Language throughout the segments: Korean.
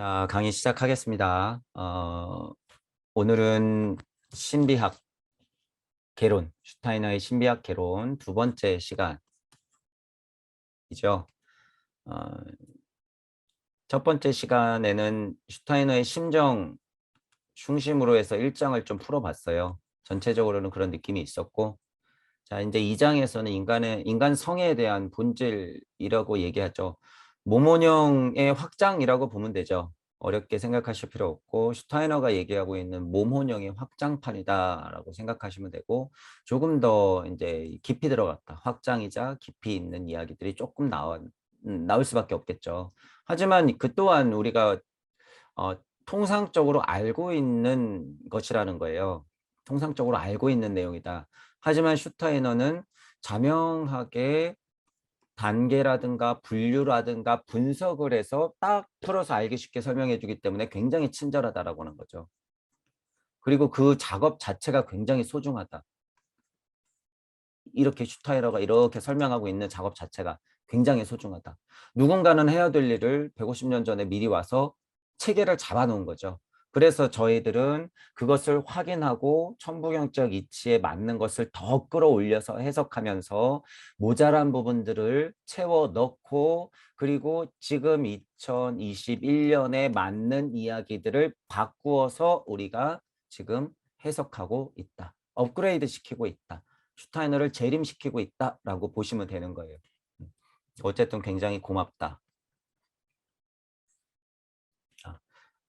자, 강의 시작하겠습니다. 오늘은 신비학 개론, 슈타이너의 신비학 개론 두 번째 시간이죠. 어, 첫 번째 시간에는 슈타이너의 심정 중심으로 해서 1장을 좀 풀어봤어요. 전체적으로는 그런 느낌이 있었고, 자, 이제 2장에서는 인간 성에 대한 본질이라고 얘기하죠. 몸원형의 확장이라고 보면 되죠. 어렵게 생각하실 필요 없고 슈타이너가 얘기하고 있는 몸원형의 확장판이다라고 생각하시면 되고, 조금 더 이제 깊이 들어갔다. 확장이자 깊이 있는 이야기들이 조금 나올 수밖에 없겠죠. 하지만 그 또한 우리가 어, 통상적으로 알고 있는 것이라는 거예요. 통상적으로 알고 있는 내용이다. 하지만 슈타이너는 자명하게 단계라든가 분류라든가 분석을 해서 딱 풀어서 알기 쉽게 설명해 주기 때문에 굉장히 친절하다라고 하는 거죠. 그리고 그 작업 자체가 굉장히 소중하다. 이렇게 슈타이너가 이렇게 설명하고 있는 작업 자체가 굉장히 소중하다. 누군가는 해야 될 일을 150년 전에 미리 와서 체계를 잡아놓은 거죠. 그래서 저희들은 그것을 확인하고 천부경적 이치에 맞는 것을 더 끌어올려서 해석하면서 모자란 부분들을 채워 넣고, 그리고 지금 2021년에 맞는 이야기들을 바꾸어서 우리가 지금 해석하고 있다. 업그레이드 시키고 있다. 슈타이너를 재림시키고 있다라고 보시면 되는 거예요. 어쨌든 굉장히 고맙다. 자,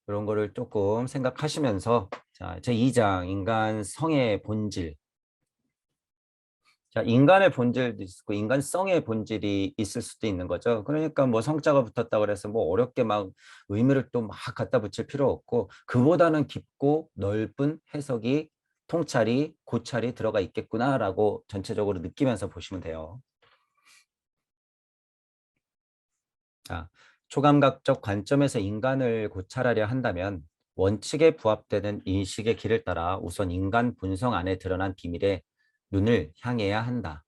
그런 거를 조금 생각하시면서, 자, 제 2장 인간 성의 본질. 자, 인간의 본질도 있고 인간성의 본질이 있을 수도 있는 거죠. 그러니까 뭐 성자가 붙었다고 그래서 뭐 어렵게 막 의미를 또 막 갖다 붙일 필요 없고, 그보다는 깊고 넓은 해석이 통찰이 고찰이 들어가 있겠구나라고 전체적으로 느끼면서 보시면 돼요. 자, 초감각적 관점에서 인간을 고찰하려 한다면 원칙에 부합되는 인식의 길을 따라 우선 인간 본성 안에 드러난 비밀에 눈을 향해야 한다.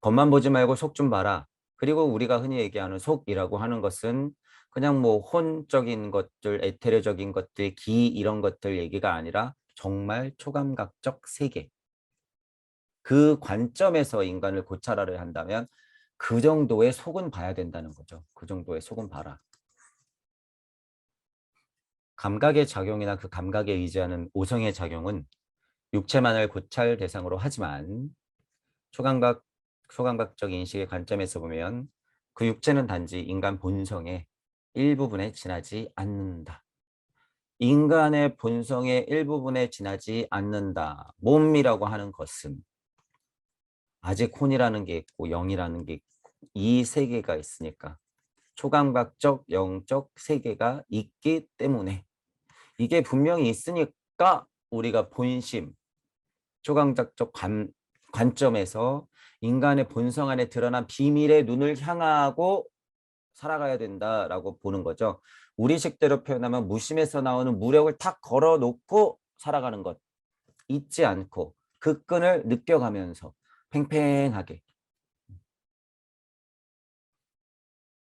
겉만 보지 말고 속 좀 봐라. 그리고 우리가 흔히 얘기하는 속이라고 하는 것은 그냥 뭐 혼적인 것들, 에테르적인 것들, 기 이런 것들 얘기가 아니라 정말 초감각적 세계. 그 관점에서 인간을 고찰하려 한다면 그 정도의 속은 봐야 된다는 거죠. 그 정도의 속은 봐라. 감각의 작용이나 그 감각에 의지하는 오성의 작용은 육체만을 고찰 대상으로 하지만 초감각, 초감각적 인식의 관점에서 보면 그 육체는 단지 인간 본성의 일부분에 지나지 않는다. 인간의 본성의 일부분에 지나지 않는다. 몸이라고 하는 것은 아직 혼이라는 게 있고 영이라는 게 있고 이 세계가 있으니까 초감각적 영적 세계가 있기 때문에 이게 분명히 있으니까 우리가 본심, 초강작적 관점에서 인간의 본성 안에 드러난 비밀의 눈을 향하고 살아가야 된다라고 보는 거죠. 우리식대로 표현하면 무심에서 나오는 무력을 탁 걸어놓고 살아가는 것. 잊지 않고 그 끈을 느껴가면서 팽팽하게.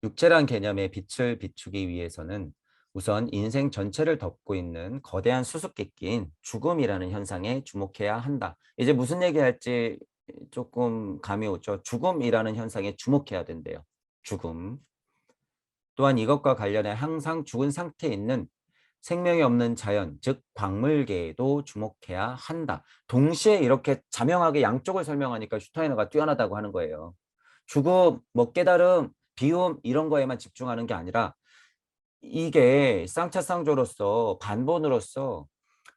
육체란 개념의 빛을 비추기 위해서는 우선 인생 전체를 덮고 있는 거대한 수수께끼인 죽음이라는 현상에 주목해야 한다. 이제 무슨 얘기할지 조금 감이 오죠. 죽음이라는 현상에 주목해야 된대요. 죽음. 또한 이것과 관련해 항상 죽은 상태에 있는 생명이 없는 자연, 즉 광물계에도 주목해야 한다. 동시에 이렇게 자명하게 양쪽을 설명하니까 슈타이너가 뛰어나다고 하는 거예요. 죽음, 뭐 깨달음, 비움 이런 거에만 집중하는 게 아니라 이게 쌍차쌍조로서 반본으로서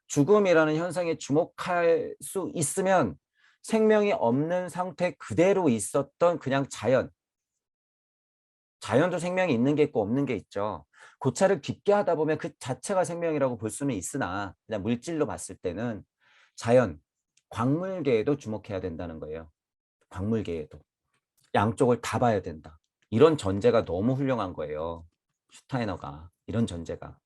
죽음이라는 현상에 주목할 수 있으면 생명이 없는 상태 그대로 있었던 그냥 자연도 생명이 있는 게 있고 없는 게 있죠. 고찰을 깊게 하다 보면 그 자체가 생명이라고 볼 수는 있으나 그냥 물질로 봤을 때는 자연, 광물계에도 주목해야 된다는 거예요. 광물계에도. 양쪽을 다 봐야 된다. 이런 전제가 너무 훌륭한 거예요. 슈타이너가. 이런 전제가.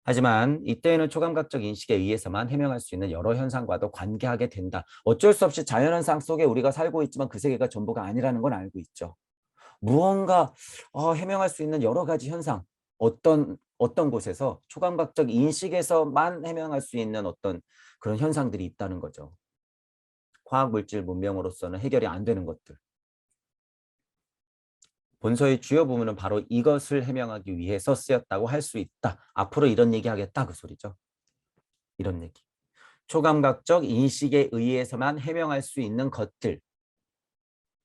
하지만 이때에는 초감각적 인식에 의해서만 해명할 수 있는 여러 현상과도 관계하게 된다. 어쩔 수 없이 자연현상 속에 우리가 살고 있지만 그 세계가 전부가 아니라는 건 알고 있죠. 무언가 해명할 수 있는 여러 가지 현상, 어떤 곳에서 초감각적 인식에서만 해명할 수 있는 어떤 그런 현상들이 있다는 거죠. 화학물질 문명으로서는 해결이 안 되는 것들. 본서의 주요 부분은 바로 이것을 해명하기 위해서 쓰였다고 할 수 있다. 앞으로 이런 얘기하겠다 그 소리죠. 이런 얘기. 초감각적 인식에 의해서만 해명할 수 있는 것들.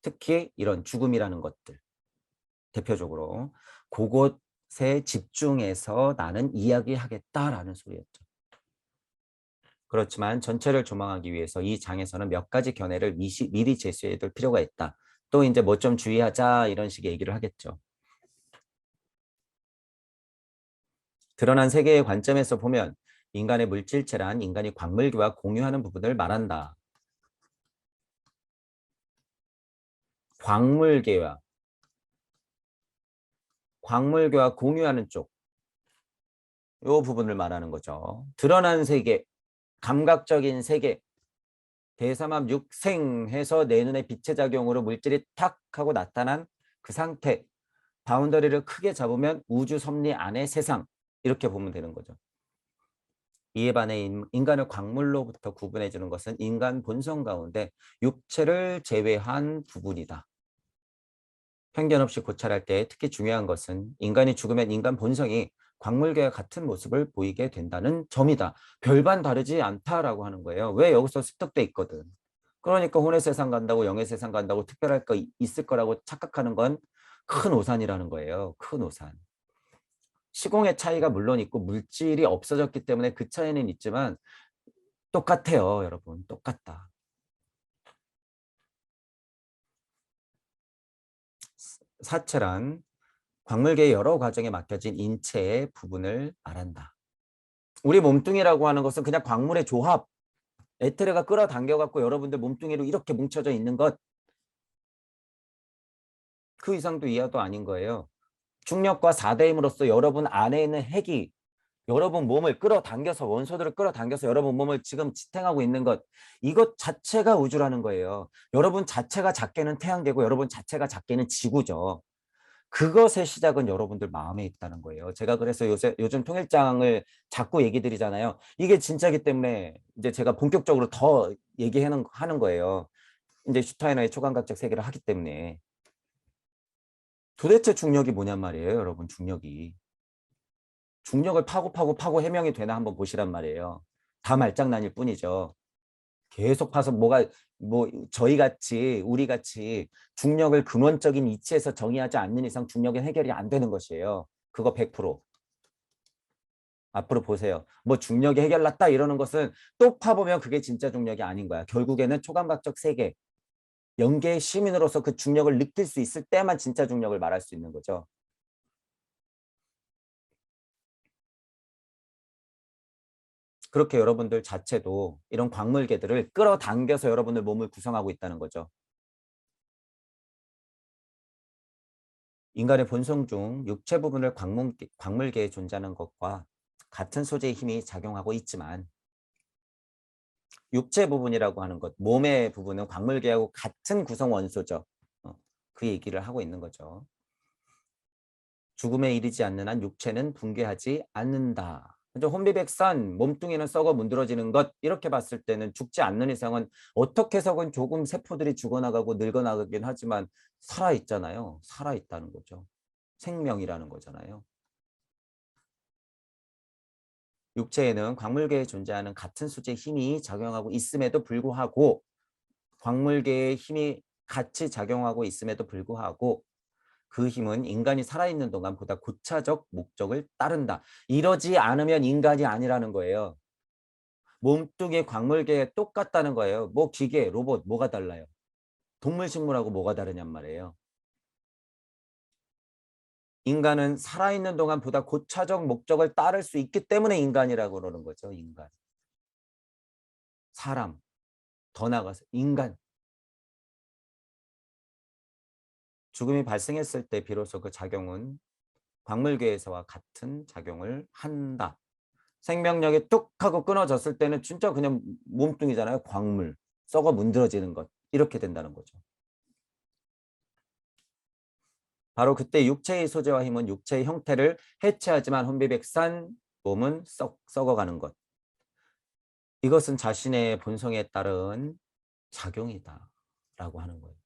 특히 이런 죽음이라는 것들. 대표적으로 그곳에 집중해서 나는 이야기하겠다라는 소리였죠. 그렇지만 전체를 조망하기 위해서 이 장에서는 몇 가지 견해를 미리 제시해둘 필요가 있다. 또 이제 뭐 좀 주의하자 이런 식의 얘기를 하겠죠. 드러난 세계의 관점에서 보면 인간의 물질체란 인간이 광물계와 공유하는 부분을 말한다. 광물계와 공유하는 쪽, 이 부분을 말하는 거죠. 드러난 세계, 감각적인 세계, 대삼합 육생해서 내 눈에 빛의 작용으로 물질이 탁 하고 나타난 그 상태, 바운더리를 크게 잡으면 우주 섭리 안의 세상, 이렇게 보면 되는 거죠. 이에 반해 인간을 광물로부터 구분해 주는 것은 인간 본성 가운데 육체를 제외한 부분이다. 편견 없이 고찰할 때 특히 중요한 것은 인간이 죽으면 인간 본성이 광물계와 같은 모습을 보이게 된다는 점이다. 별반 다르지 않다라고 하는 거예요. 왜? 여기서 습득돼 있거든. 그러니까 혼의 세상 간다고 영의 세상 간다고 특별할 거 있을 거라고 착각하는 건 큰 오산이라는 거예요. 큰 오산. 시공의 차이가 물론 있고 물질이 없어졌기 때문에 그 차이는 있지만 똑같아요, 여러분. 똑같다. 사체란 광물계의 여러 과정에 맡겨진 인체의 부분을 말한다. 우리 몸뚱이라고 하는 것은 그냥 광물의 조합, 에테르가 끌어당겨갖고 여러분들 몸뚱이로 이렇게 뭉쳐져 있는 것, 그 이상도 이하도 아닌 거예요. 중력과 4대 힘으로써 여러분 안에 있는 핵이 여러분 몸을 끌어당겨서 원소들을 끌어당겨서 여러분 몸을 지금 지탱하고 있는 것, 이것 자체가 우주라는 거예요. 여러분 자체가 작게는 태양계고 여러분 자체가 작게는 지구죠. 그것의 시작은 여러분들 마음에 있다는 거예요. 제가 그래서 요즘 통일장을 자꾸 얘기 드리잖아요. 이게 진짜기 때문에 이제 제가 본격적으로 더 얘기하는 거예요. 이제 슈타이너의 초감각적 세계를 하기 때문에. 도대체 중력이 뭐냔 말이에요, 여러분. 중력을 파고 해명이 되나 한번 보시란 말이에요. 다 말장난일 뿐이죠. 계속 파서 저희 같이 우리 같이 중력을 근원적인 이치에서 정의하지 않는 이상 중력은 해결이 안 되는 것이에요. 그거 100%. 앞으로 보세요. 뭐 중력이 해결났다 이러는 것은 또 파보면 그게 진짜 중력이 아닌 거야. 결국에는 초감각적 세계, 영계의 시민으로서 그 중력을 느낄 수 있을 때만 진짜 중력을 말할 수 있는 거죠. 그렇게 여러분들 자체도 이런 광물계들을 끌어당겨서 여러분들 몸을 구성하고 있다는 거죠. 인간의 본성 중 육체 부분을 광물계에 존재하는 것과 같은 소재의 힘이 작용하고 있지만 육체 부분이라고 하는 것, 몸의 부분은 광물계하고 같은 구성 원소죠. 그 얘기를 하고 있는 거죠. 죽음에 이르지 않는 한 육체는 붕괴하지 않는다. 혼비백산, 몸뚱이는 썩어 문드러지는 것, 이렇게 봤을 때는 죽지 않는 이상은 어떻게 해서건 조금 세포들이 죽어나가고 늙어나가긴 하지만 살아있잖아요. 살아있다는 거죠. 생명이라는 거잖아요. 육체에는 광물계에 존재하는 같은 수의 힘이 작용하고 있음에도 불구하고 광물계의 힘이 같이 작용하고 있음에도 불구하고 그 힘은 인간이 살아있는 동안 보다 고차적 목적을 따른다. 이러지 않으면 인간이 아니라는 거예요. 몸뚱이 광물계에 똑같다는 거예요. 뭐 기계, 로봇 뭐가 달라요? 동물, 식물하고 뭐가 다르냔 말이에요. 인간은 살아있는 동안 보다 고차적 목적을 따를 수 있기 때문에 인간이라고 그러는 거죠. 인간. 사람. 더 나아가서 인간. 죽음이 발생했을 때 비로소 그 작용은 광물계에서와 같은 작용을 한다. 생명력이 뚝 하고 끊어졌을 때는 진짜 그냥 몸뚱이잖아요. 광물. 썩어 문드러지는 것. 이렇게 된다는 거죠. 바로 그때 육체의 소재와 힘은 육체의 형태를 해체하지만 혼비백산 몸은 썩어가는 것. 이것은 자신의 본성에 따른 작용이다 라고 하는 거예요.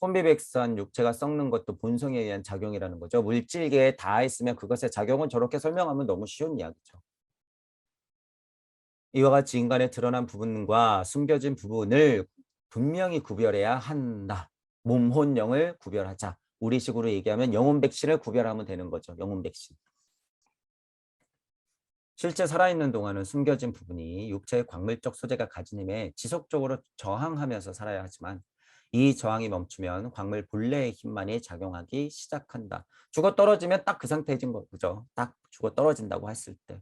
혼비백산 육체가 썩는 것도 본성에 의한 작용이라는 거죠. 물질계에 다 있으면 그것의 작용은 저렇게 설명하면 너무 쉬운 이야기죠. 이와 같이 인간의 드러난 부분과 숨겨진 부분을 분명히 구별해야 한다. 몸, 혼, 영을 구별하자. 우리식으로 얘기하면 영혼 백신을 구별하면 되는 거죠. 영혼 백신. 실제 살아있는 동안은 숨겨진 부분이 육체의 광물적 소재가 가진 힘에 지속적으로 저항하면서 살아야 하지만 이 저항이 멈추면 광물 본래의 힘만이 작용하기 시작한다. 죽어 떨어지면 딱 그 상태인 거죠. 딱 죽어 떨어진다고 했을 때.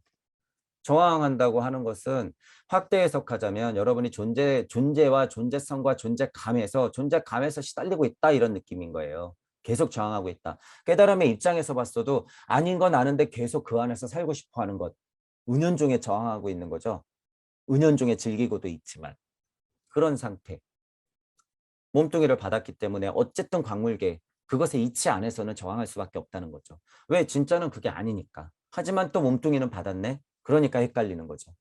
저항한다고 하는 것은 확대 해석하자면 여러분이 존재와 존재성과 존재감에서 시달리고 있다 이런 느낌인 거예요. 계속 저항하고 있다. 깨달음의 입장에서 봤어도 아닌 건 아는데 계속 그 안에서 살고 싶어 하는 것. 은연중에 저항하고 있는 거죠. 은연중에 즐기고도 있지만 그런 상태. 몸뚱이를 받았기 때문에 어쨌든 광물계 그것의 이치 안에서는 저항할 수밖에 없다는 거죠. 왜? 진짜는 그게 아니니까. 하지만 또 몸뚱이는 받았네. 그러니까 헷갈리는 거죠.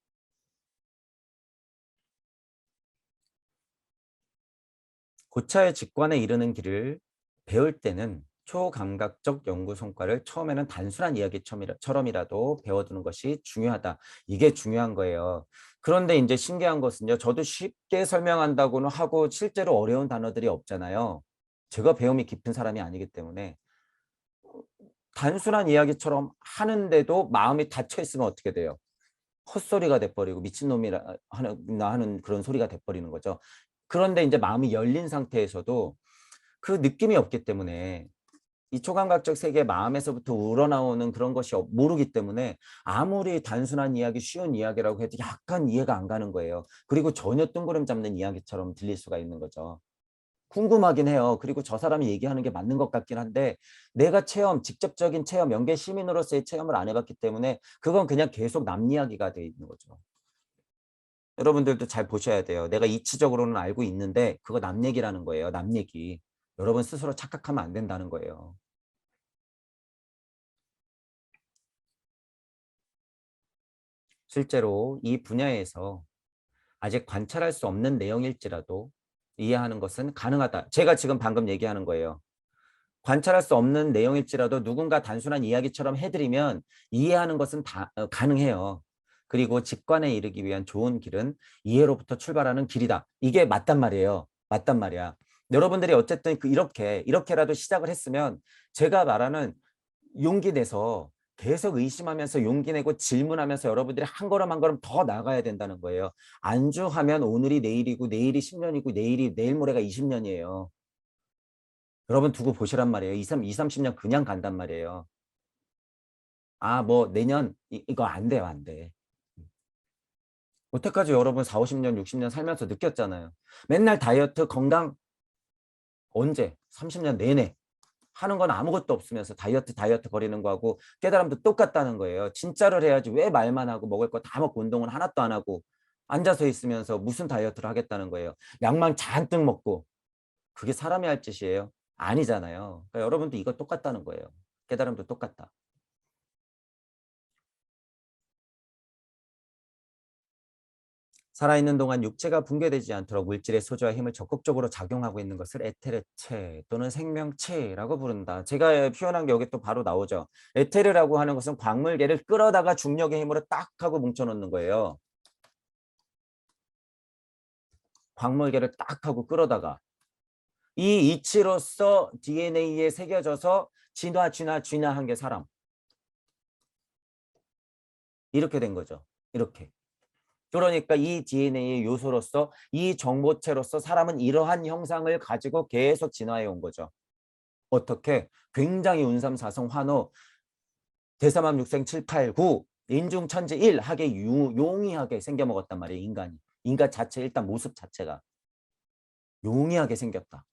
고차의 직관에 이르는 길을 배울 때는 초감각적 연구 성과를 처음에는 단순한 이야기처럼이라도 배워두는 것이 중요하다. 이게 중요한 거예요. 그런데 이제 신기한 것은요. 저도 쉽게 설명한다고는 하고 실제로 어려운 단어들이 없잖아요. 제가 배움이 깊은 사람이 아니기 때문에 단순한 이야기처럼 하는데도 마음이 닫혀 있으면 어떻게 돼요? 헛소리가 돼버리고 미친놈이라 하는 그런 소리가 돼버리는 거죠. 그런데 이제 마음이 열린 상태에서도 그 느낌이 없기 때문에 이 초감각적 세계 마음에서부터 우러나오는 그런 것이 모르기 때문에 아무리 단순한 이야기, 쉬운 이야기라고 해도 약간 이해가 안 가는 거예요. 그리고 전혀 뜬구름 잡는 이야기처럼 들릴 수가 있는 거죠. 궁금하긴 해요. 그리고 저 사람이 얘기하는 게 맞는 것 같긴 한데 내가 직접적인 체험, 연계 시민으로서의 체험을 안 해봤기 때문에 그건 그냥 계속 남 이야기가 돼 있는 거죠. 여러분들도 잘 보셔야 돼요. 내가 이치적으로는 알고 있는데 그거 남 얘기라는 거예요. 남 얘기. 여러분 스스로 착각하면 안 된다는 거예요. 실제로 이 분야에서 아직 관찰할 수 없는 내용일지라도 이해하는 것은 가능하다. 제가 지금 방금 얘기하는 거예요. 관찰할 수 없는 내용일지라도 누군가 단순한 이야기처럼 해드리면 이해하는 것은 가능해요. 그리고 직관에 이르기 위한 좋은 길은 이해로부터 출발하는 길이다. 이게 맞단 말이에요. 맞단 말이야. 여러분들이 어쨌든 이렇게라도 시작을 했으면 제가 말하는 용기 내서 계속 의심하면서 용기 내고 질문하면서 여러분들이 한 걸음 한 걸음 더 나가야 된다는 거예요. 안주하면 오늘이 내일이고 내일이 10년이고 내일 모레가 20년이에요. 여러분 두고 보시란 말이에요. 30년 그냥 간단 말이에요. 아, 뭐 내년 이거 안 돼요, 안 돼. 여태까지 여러분 4, 50년, 60년 살면서 느꼈잖아요. 맨날 다이어트, 건강 언제? 30년 내내 하는 건 아무것도 없으면서 다이어트 거리는 거하고 깨달음도 똑같다는 거예요. 진짜를 해야지 왜 말만 하고 먹을 거 다 먹고 운동은 하나도 안 하고 앉아서 있으면서 무슨 다이어트를 하겠다는 거예요. 약만 잔뜩 먹고 그게 사람이 할 짓이에요? 아니잖아요. 그러니까 여러분도 이거 똑같다는 거예요. 깨달음도 똑같다. 살아있는 동안 육체가 붕괴되지 않도록 물질의 소재와 힘을 적극적으로 작용하고 있는 것을 에테르체 또는 생명체라고 부른다. 제가 표현한 게 여기 또 바로 나오죠. 에테르라고 하는 것은 광물계를 끌어다가 중력의 힘으로 딱 하고 뭉쳐놓는 거예요. 광물계를 딱 하고 끌어다가 이 이치로서 DNA에 새겨져서 진화한 게 사람. 이렇게 된 거죠. 이렇게. 그러니까 이 DNA의 요소로서 이 정보체로서 사람은 이러한 형상을 가지고 계속 진화해 온 거죠. 어떻게? 굉장히 운삼사성 환호 대삼합 육생 7, 8, 9 인중천지 1 하게 용이하게 생겨먹었단 말이에요. 인간이. 인간 자체 일단 모습 자체가 용이하게 생겼다.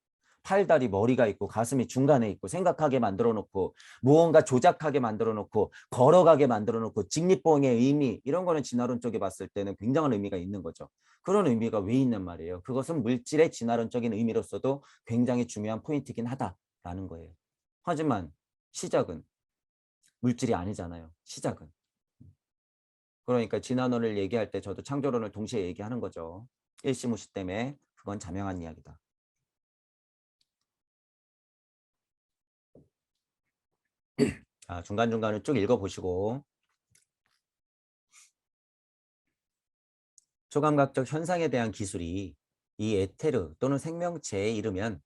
팔다리 머리가 있고 가슴이 중간에 있고 생각하게 만들어 놓고 무언가 조작하게 만들어 놓고 걸어가게 만들어 놓고 직립보행의 의미 이런 거는 진화론 쪽에 봤을 때는 굉장한 의미가 있는 거죠. 그런 의미가 왜 있는 말이에요. 그것은 물질의 진화론적인 의미로서도 굉장히 중요한 포인트긴 하다라는 거예요. 하지만 시작은 물질이 아니잖아요. 시작은. 그러니까 진화론을 얘기할 때 저도 창조론을 동시에 얘기하는 거죠. 일시무시 때문에 그건 자명한 이야기다. 중간중간을 쭉 읽어보시고 초감각적 현상에 대한 기술이 이 에테르 또는 생명체에 이르면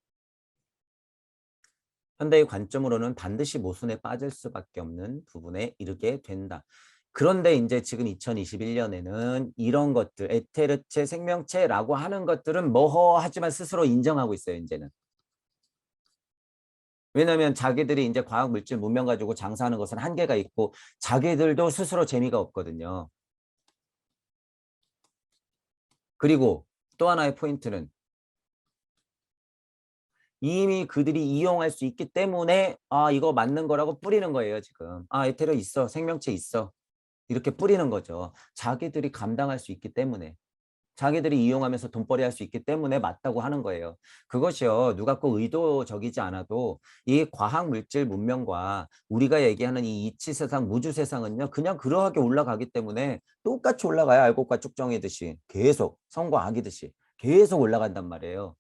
현대의 관점으로는 반드시 모순에 빠질 수밖에 없는 부분에 이르게 된다. 그런데 이제 지금 2021년에는 이런 것들, 에테르체, 생명체라고 하는 것들은 머허하지만 스스로 인정하고 있어요, 이제는. 왜냐하면 자기들이 이제 과학 물질 문명 가지고 장사하는 것은 한계가 있고 자기들도 스스로 재미가 없거든요. 그리고 또 하나의 포인트는 이미 그들이 이용할 수 있기 때문에 이거 맞는 거라고 뿌리는 거예요, 지금. 에테르 있어, 생명체 있어. 이렇게 뿌리는 거죠. 자기들이 감당할 수 있기 때문에. 자기들이 이용하면서 돈벌이 할 수 있기 때문에 맞다고 하는 거예요. 그것이요. 누가 꼭 의도적이지 않아도 이 과학 물질 문명과 우리가 얘기하는 이 이치 세상, 무주 세상은요. 그냥 그러하게 올라가기 때문에 똑같이 올라가야 알곡과 쭉정이듯이 계속 성과 악이듯이 계속 올라간단 말이에요.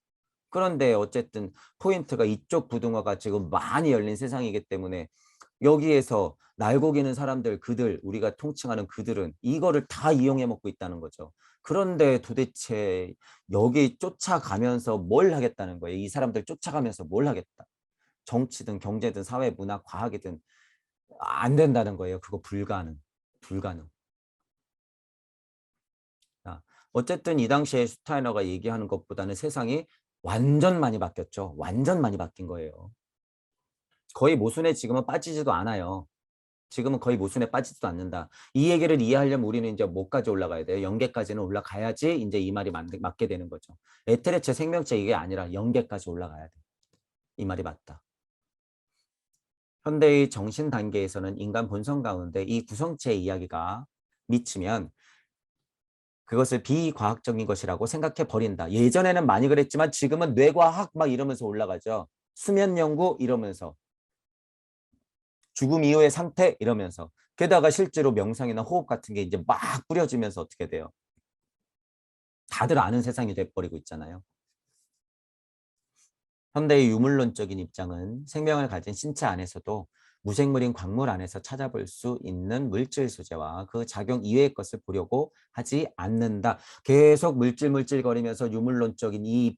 그런데 어쨌든 포인트가 이쪽 부등호가 지금 많이 열린 세상이기 때문에 여기에서 날고기는 사람들, 그들, 우리가 통칭하는 그들은 이거를 다 이용해 먹고 있다는 거죠. 그런데 도대체 여기 쫓아가면서 뭘 하겠다는 거예요? 이 사람들 쫓아가면서 뭘 하겠다? 정치든 경제든 사회, 문화, 과학이든 안 된다는 거예요. 그거 불가능. 불가능. 어쨌든 이 당시에 슈타이너가 얘기하는 것보다는 세상이 완전 많이 바뀌었죠. 완전 많이 바뀐 거예요. 거의 모순에 지금은 빠지지도 않아요. 지금은 거의 모순에 빠지지도 않는다. 이 얘기를 이해하려면 우리는 이제 뭐까지 올라가야 돼요? 영계까지는 올라가야지 이제 이 말이 맞게 되는 거죠. 에테르체 생명체 이게 아니라 영계까지 올라가야 돼. 이 말이 맞다. 현대의 정신 단계에서는 인간 본성 가운데 이 구성체 이야기가 미치면 그것을 비과학적인 것이라고 생각해 버린다. 예전에는 많이 그랬지만 지금은 뇌과학 막 이러면서 올라가죠. 수면 연구 이러면서 죽음 이후의 상태 이러면서 게다가 실제로 명상이나 호흡 같은 게 이제 막 뿌려지면서 어떻게 돼요? 다들 아는 세상이 돼버리고 있잖아요. 현대의 유물론적인 입장은 생명을 가진 신체 안에서도 무생물인 광물 안에서 찾아볼 수 있는 물질 소재와 그 작용 이외의 것을 보려고 하지 않는다. 계속 물질거리면서 유물론적인 이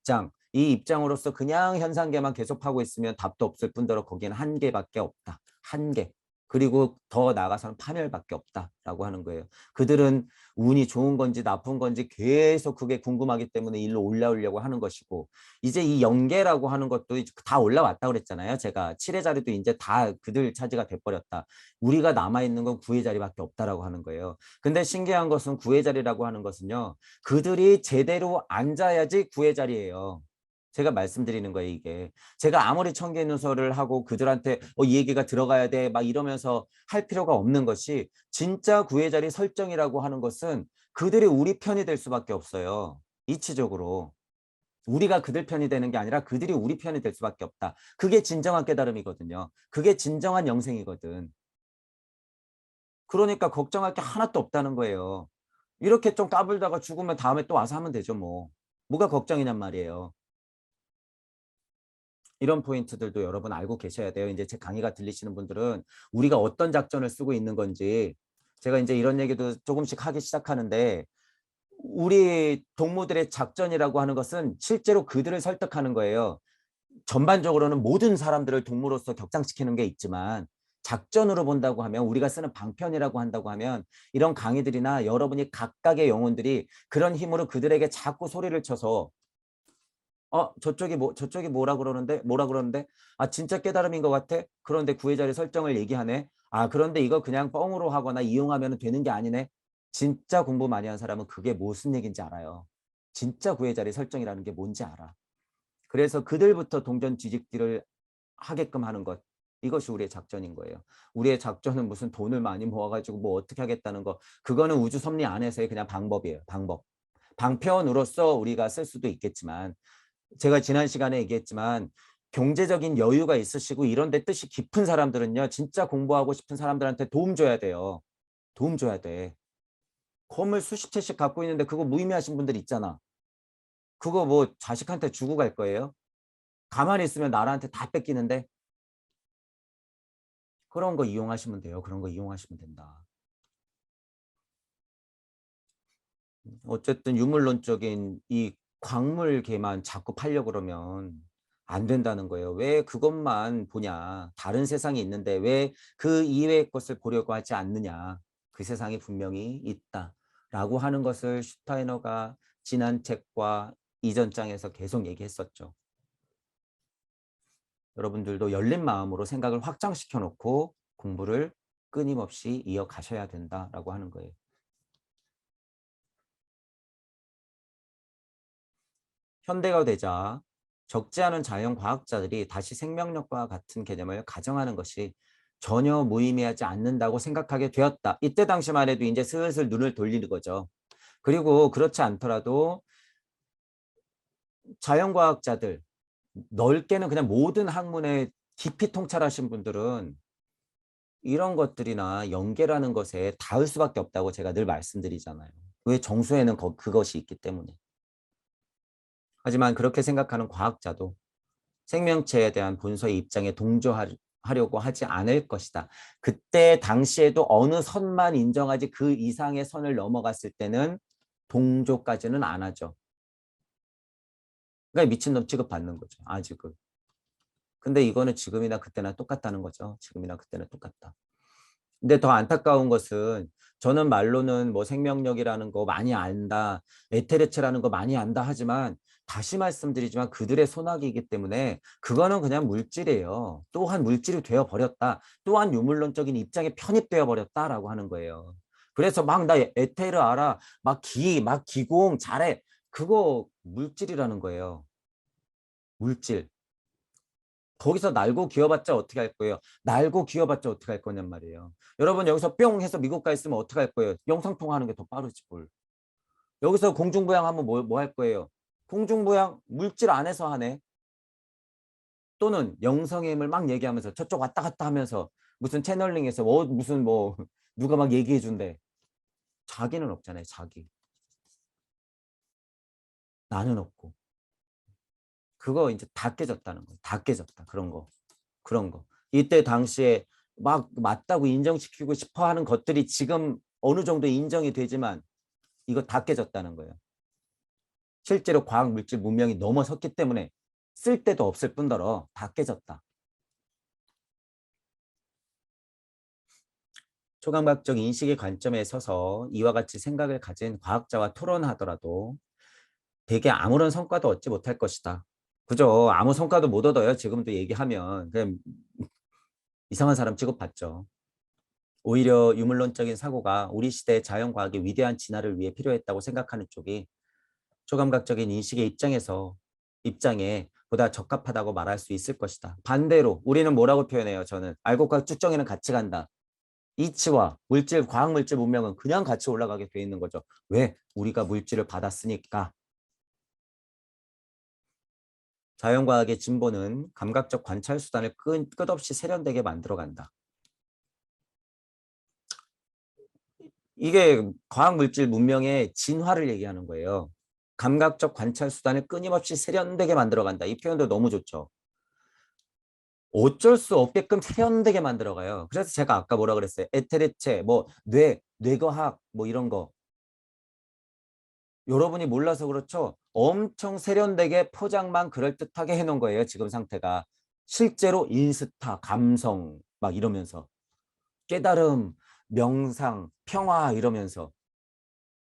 입장으로서 그냥 현상계만 계속하고 있으면 답도 없을 뿐더러 거기는 한계밖에 없다. 한계. 그리고 더 나아가서는 파멸밖에 없다라고 하는 거예요. 그들은 운이 좋은 건지 나쁜 건지 계속 그게 궁금하기 때문에 일로 올라오려고 하는 것이고 이제 이 연계라고 하는 것도 다 올라왔다 그랬잖아요. 제가 7의 자리도 이제 다 그들 차지가 돼버렸다. 우리가 남아있는 건 9의 자리밖에 없다라고 하는 거예요. 근데 신기한 것은 9의 자리라고 하는 것은요. 그들이 제대로 앉아야지 9의 자리예요. 제가 말씀드리는 거예요, 이게. 제가 아무리 청개누설을 하고 그들한테 이 얘기가 들어가야 돼 막 이러면서 할 필요가 없는 것이 진짜 구의 자리 설정이라고 하는 것은 그들이 우리 편이 될 수밖에 없어요. 이치적으로. 우리가 그들 편이 되는 게 아니라 그들이 우리 편이 될 수밖에 없다. 그게 진정한 깨달음이거든요. 그게 진정한 영생이거든. 그러니까 걱정할 게 하나도 없다는 거예요. 이렇게 좀 까불다가 죽으면 다음에 또 와서 하면 되죠, 뭐. 뭐가 걱정이냔 말이에요. 이런 포인트들도 여러분 알고 계셔야 돼요. 이제 제 강의가 들리시는 분들은 우리가 어떤 작전을 쓰고 있는 건지 제가 이제 이런 얘기도 조금씩 하기 시작하는데 우리 동무들의 작전이라고 하는 것은 실제로 그들을 설득하는 거예요. 전반적으로는 모든 사람들을 동무로서 격상시키는 게 있지만 작전으로 본다고 하면 우리가 쓰는 방편이라고 한다고 하면 이런 강의들이나 여러분이 각각의 영혼들이 그런 힘으로 그들에게 자꾸 소리를 쳐서 저쪽이 뭐라 그러는데 진짜 깨달음인 것 같아. 그런데 구의 자리 설정을 얘기하네. 그런데 이거 그냥 뻥으로 하거나 이용하면 되는 게 아니네. 진짜 공부 많이 한 사람은 그게 무슨 얘기인지 알아요. 진짜 구의 자리 설정이라는 게 뭔지 알아. 그래서 그들부터 동전 뒤집기를 하게끔 하는 것. 이것이 우리의 작전인 거예요. 우리의 작전은 무슨 돈을 많이 모아가지고 뭐 어떻게 하겠다는 거. 그거는 우주 섭리 안에서의 그냥 방법이에요. 방법. 방편으로서 우리가 쓸 수도 있겠지만 제가 지난 시간에 얘기했지만 경제적인 여유가 있으시고 이런 데 뜻이 깊은 사람들은요. 진짜 공부하고 싶은 사람들한테 도움 줘야 돼요. 도움 줘야 돼. 건물 수십 채씩 갖고 있는데 그거 무의미하신 분들 있잖아. 그거 뭐 자식한테 주고 갈 거예요? 가만히 있으면 나라한테 다 뺏기는데 그런 거 이용하시면 돼요. 그런 거 이용하시면 된다. 어쨌든 유물론적인 이 광물계만 자꾸 팔려고 그러면 안 된다는 거예요. 왜 그것만 보냐. 다른 세상이 있는데 왜 그 이외의 것을 보려고 하지 않느냐. 그 세상이 분명히 있다라고 하는 것을 슈타이너가 지난 책과 이전 장에서 계속 얘기했었죠. 여러분들도 열린 마음으로 생각을 확장시켜 놓고 공부를 끊임없이 이어가셔야 된다라고 하는 거예요. 현대가 되자 적지 않은 자연과학자들이 다시 생명력과 같은 개념을 가정하는 것이 전혀 무의미하지 않는다고 생각하게 되었다. 이때 당시만 해도 이제 슬슬 눈을 돌리는 거죠. 그리고 그렇지 않더라도 자연과학자들, 넓게는 그냥 모든 학문에 깊이 통찰하신 분들은 이런 것들이나 연계라는 것에 닿을 수밖에 없다고 제가 늘 말씀드리잖아요. 왜 정수에는 그것이 있기 때문에. 하지만 그렇게 생각하는 과학자도 생명체에 대한 본서의 입장에 동조하려고 하지 않을 것이다. 그때 당시에도 어느 선만 인정하지 그 이상의 선을 넘어갔을 때는 동조까지는 안 하죠. 그러니까 미친놈 취급받는 거죠. 아직은. 근데 이거는 지금이나 그때나 똑같다는 거죠. 지금이나 그때나 똑같다. 근데 더 안타까운 것은 저는 말로는 뭐 생명력이라는 거 많이 안다, 에테르체라는 거 많이 안다 하지만 다시 말씀드리지만 그들의 손아귀이기 때문에 그거는 그냥 물질이에요. 또한 물질이 되어버렸다. 또한 유물론적인 입장에 편입되어 버렸다라고 하는 거예요. 그래서 막 나 에테르 알아, 막 기공 잘해. 그거 물질이라는 거예요. 물질. 거기서 날고 기어봤자 어떻게 할 거예요? 날고 기어봤자 어떻게 할 거냔 말이에요. 여러분 여기서 뿅 해서 미국 가 있으면 어떻게 할 거예요? 영상통화하는 게 더 빠르지 뭘. 여기서 공중부양하면 뭐 할 거예요? 공중부양 물질 안에서 하네. 또는 영성의 힘을 막 얘기하면서 저쪽 왔다 갔다 하면서 무슨 채널링에서 무슨 뭐 누가 막 얘기해 준대. 자기는 없잖아요. 자기. 나는 없고. 그거 이제 다 깨졌다는 거예요. 다 깨졌다. 그런 거. 그런 거. 이때 당시에 막 맞다고 인정시키고 싶어 하는 것들이 지금 어느 정도 인정이 되지만 이거 다 깨졌다는 거예요. 실제로 과학 물질 문명이 넘어섰기 때문에 쓸 데도 없을 뿐더러 다 깨졌다. 초감각적 인식의 관점에 서서 이와 같이 생각을 가진 과학자와 토론하더라도 대개 아무런 성과도 얻지 못할 것이다. 그죠? 아무 성과도 못 얻어요. 지금도 얘기하면. 그냥 이상한 사람 취급받죠. 오히려 유물론적인 사고가 우리 시대의 자연과학의 위대한 진화를 위해 필요했다고 생각하는 쪽이 초감각적인 인식의 입장에 보다 적합하다고 말할 수 있을 것이다. 반대로 우리는 뭐라고 표현해요? 저는 알곡과 쭉정이는 같이 간다. 이치와 물질, 과학물질 문명은 그냥 같이 올라가게 돼 있는 거죠. 왜? 우리가 물질을 받았으니까. 자연과학의 진보는 감각적 관찰 수단을 끝없이 세련되게 만들어간다. 이게 과학물질 문명의 진화를 얘기하는 거예요. 감각적 관찰 수단을 끊임없이 세련되게 만들어간다. 이 표현도 너무 좋죠. 어쩔 수 없게끔 세련되게 만들어가요. 그래서 제가 아까 뭐라 그랬어요? 에테르체, 뭐 뇌과학, 뭐 이런 거. 여러분이 몰라서 그렇죠. 엄청 세련되게 포장만 그럴듯하게 해놓은 거예요. 지금 상태가. 실제로 인스타, 감성 막 이러면서 깨달음, 명상, 평화 이러면서